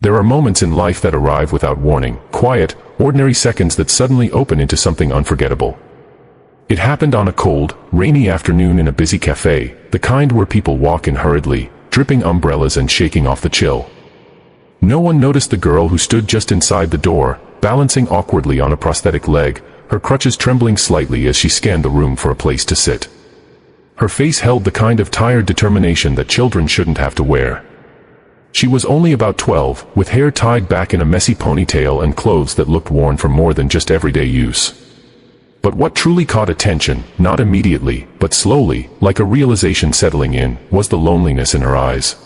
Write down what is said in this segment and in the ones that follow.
There are moments in life that arrive without warning, quiet, ordinary seconds that suddenly open into something unforgettable. It happened on a cold, rainy afternoon in a busy café, the kind where people walk in hurriedly, dripping umbrellas and shaking off the chill. No one noticed the girl who stood just inside the door, balancing awkwardly on a prosthetic leg, her crutches trembling slightly as she scanned the room for a place to sit. Her face held the kind of tired determination that children shouldn't have to wear. She was only about 12, with hair tied back in a messy ponytail and clothes that looked worn from more than just everyday use. But what truly caught attention, not immediately, but slowly, like a realization settling in, was the loneliness in her eyes.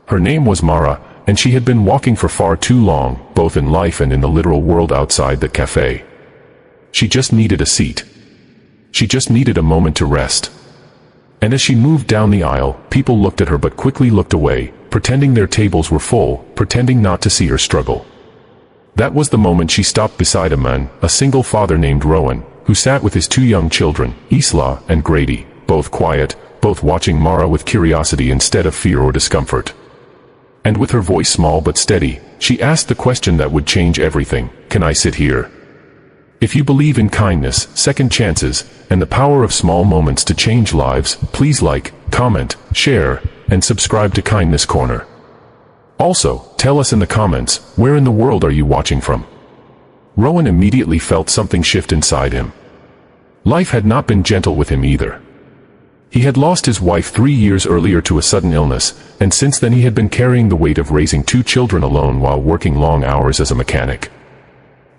Her name was Mara, and she had been walking for far too long, both in life and in the literal world outside that cafe. She just needed a seat. She just needed a moment to rest. And as she moved down the aisle, people looked at her but quickly looked away, pretending their tables were full, pretending not to see her struggle. That was the moment she stopped beside a man, a single father named Rowan, who sat with his two young children, Isla and Grady, both quiet, both watching Mara with curiosity instead of fear or discomfort. And with her voice small but steady, she asked the question that would change everything: "Can I sit here?" If you believe in kindness, second chances, and the power of small moments to change lives, please like, comment, share, and subscribe to Kindness Corner. Also, tell us in the comments, where in the world are you watching from? Rowan immediately felt something shift inside him. Life had not been gentle with him either. He had lost his wife 3 years earlier to a sudden illness, and since then he had been carrying the weight of raising 2 children alone while working long hours as a mechanic.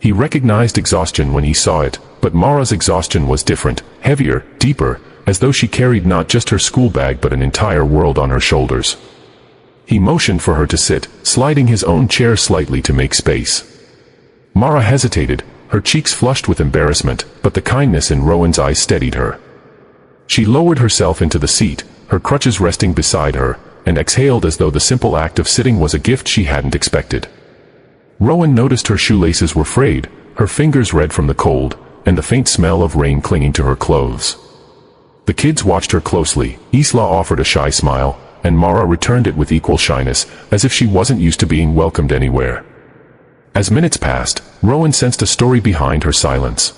He recognized exhaustion when he saw it, but Mara's exhaustion was different, heavier, deeper, as though she carried not just her school bag but an entire world on her shoulders. He motioned for her to sit, sliding his own chair slightly to make space. Mara hesitated, her cheeks flushed with embarrassment, but the kindness in Rowan's eyes steadied her. She lowered herself into the seat, her crutches resting beside her, and exhaled as though the simple act of sitting was a gift she hadn't expected. Rowan noticed her shoelaces were frayed, her fingers red from the cold, and the faint smell of rain clinging to her clothes. The kids watched her closely. Isla offered a shy smile, and Mara returned it with equal shyness, as if she wasn't used to being welcomed anywhere. As minutes passed, Rowan sensed a story behind her silence.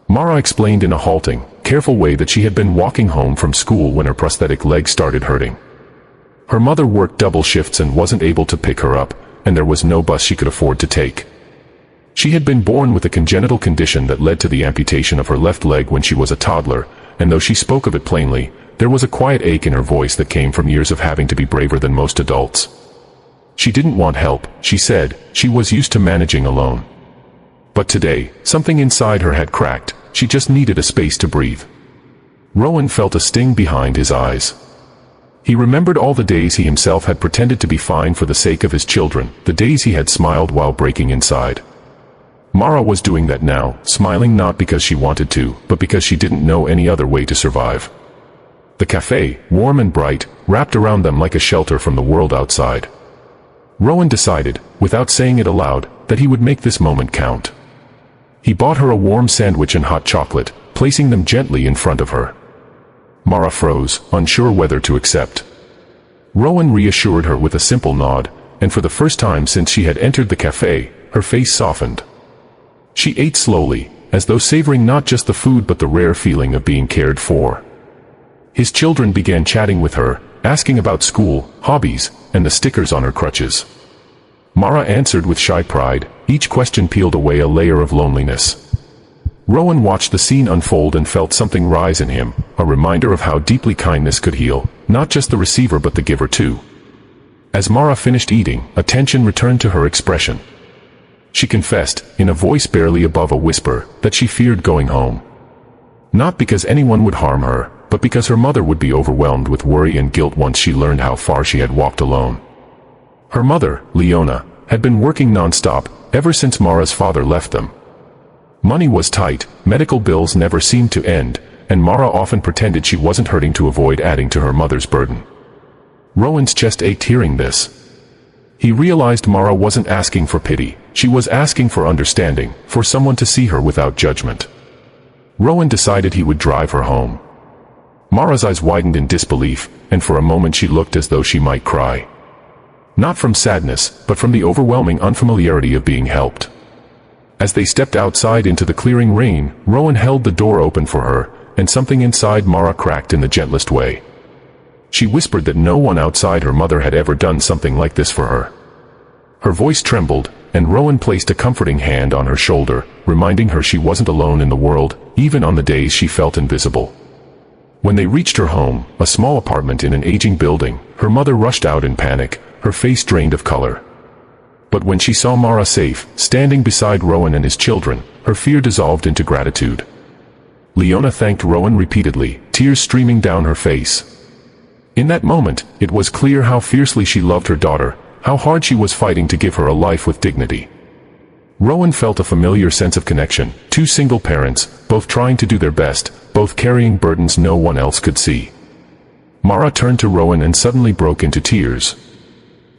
Mara explained in a halting, careful way that she had been walking home from school when her prosthetic leg started hurting. Her mother worked double shifts and wasn't able to pick her up, and there was no bus she could afford to take. She had been born with a congenital condition that led to the amputation of her left leg when she was a toddler, and though she spoke of it plainly, there was a quiet ache in her voice that came from years of having to be braver than most adults. She didn't want help, she said, she was used to managing alone. But today, something inside her had cracked, she just needed a space to breathe. Rowan felt a sting behind his eyes. He remembered all the days he himself had pretended to be fine for the sake of his children, the days he had smiled while breaking inside. Mara was doing that now, smiling not because she wanted to, but because she didn't know any other way to survive. The cafe, warm and bright, wrapped around them like a shelter from the world outside. Rowan decided, without saying it aloud, that he would make this moment count. He bought her a warm sandwich and hot chocolate, placing them gently in front of her. Mara froze, unsure whether to accept. Rowan reassured her with a simple nod, and for the first time since she had entered the cafe, her face softened. She ate slowly, as though savoring not just the food but the rare feeling of being cared for. His children began chatting with her, asking about school, hobbies, and the stickers on her crutches. Mara answered with shy pride, each question peeled away a layer of loneliness. Rowan watched the scene unfold and felt something rise in him, a reminder of how deeply kindness could heal, not just the receiver but the giver too. As Mara finished eating, attention returned to her expression. She confessed, in a voice barely above a whisper, that she feared going home. Not because anyone would harm her, but because her mother would be overwhelmed with worry and guilt once she learned how far she had walked alone. Her mother, Leona, had been working non-stop, ever since Mara's father left them. Money was tight, medical bills never seemed to end, and Mara often pretended she wasn't hurting to avoid adding to her mother's burden. Rowan's chest ached hearing this. He realized Mara wasn't asking for pity, she was asking for understanding, for someone to see her without judgment. Rowan decided he would drive her home. Mara's eyes widened in disbelief, and for a moment she looked as though she might cry. Not from sadness, but from the overwhelming unfamiliarity of being helped. As they stepped outside into the clearing rain, Rowan held the door open for her, and something inside Mara cracked in the gentlest way. She whispered that no one outside her mother had ever done something like this for her. Her voice trembled, and Rowan placed a comforting hand on her shoulder, reminding her she wasn't alone in the world, even on the days she felt invisible. When they reached her home, a small apartment in an aging building, her mother rushed out in panic, her face drained of color. But when she saw Mara safe, standing beside Rowan and his children, her fear dissolved into gratitude. Leona thanked Rowan repeatedly, tears streaming down her face. In that moment, it was clear how fiercely she loved her daughter, how hard she was fighting to give her a life with dignity. Rowan felt a familiar sense of connection, two single parents, both trying to do their best, both carrying burdens no one else could see. Mara turned to Rowan and suddenly broke into tears.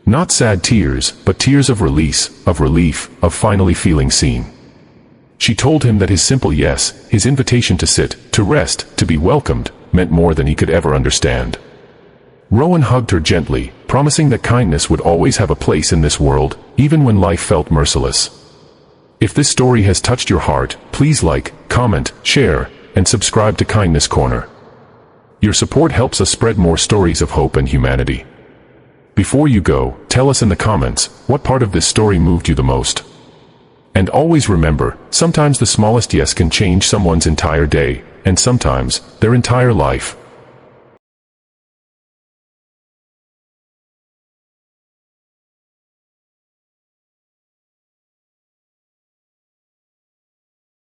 Not sad tears, but tears of release, of relief, of finally feeling seen. She told him that his simple yes, his invitation to sit, to rest, to be welcomed, meant more than he could ever understand. Rowan hugged her gently, promising that kindness would always have a place in this world, even when life felt merciless. If this story has touched your heart, please like, comment, share, and subscribe to Kindness Corner. Your support helps us spread more stories of hope and humanity. Before you go, tell us in the comments, what part of this story moved you the most? And always remember, sometimes the smallest yes can change someone's entire day, and sometimes, their entire life.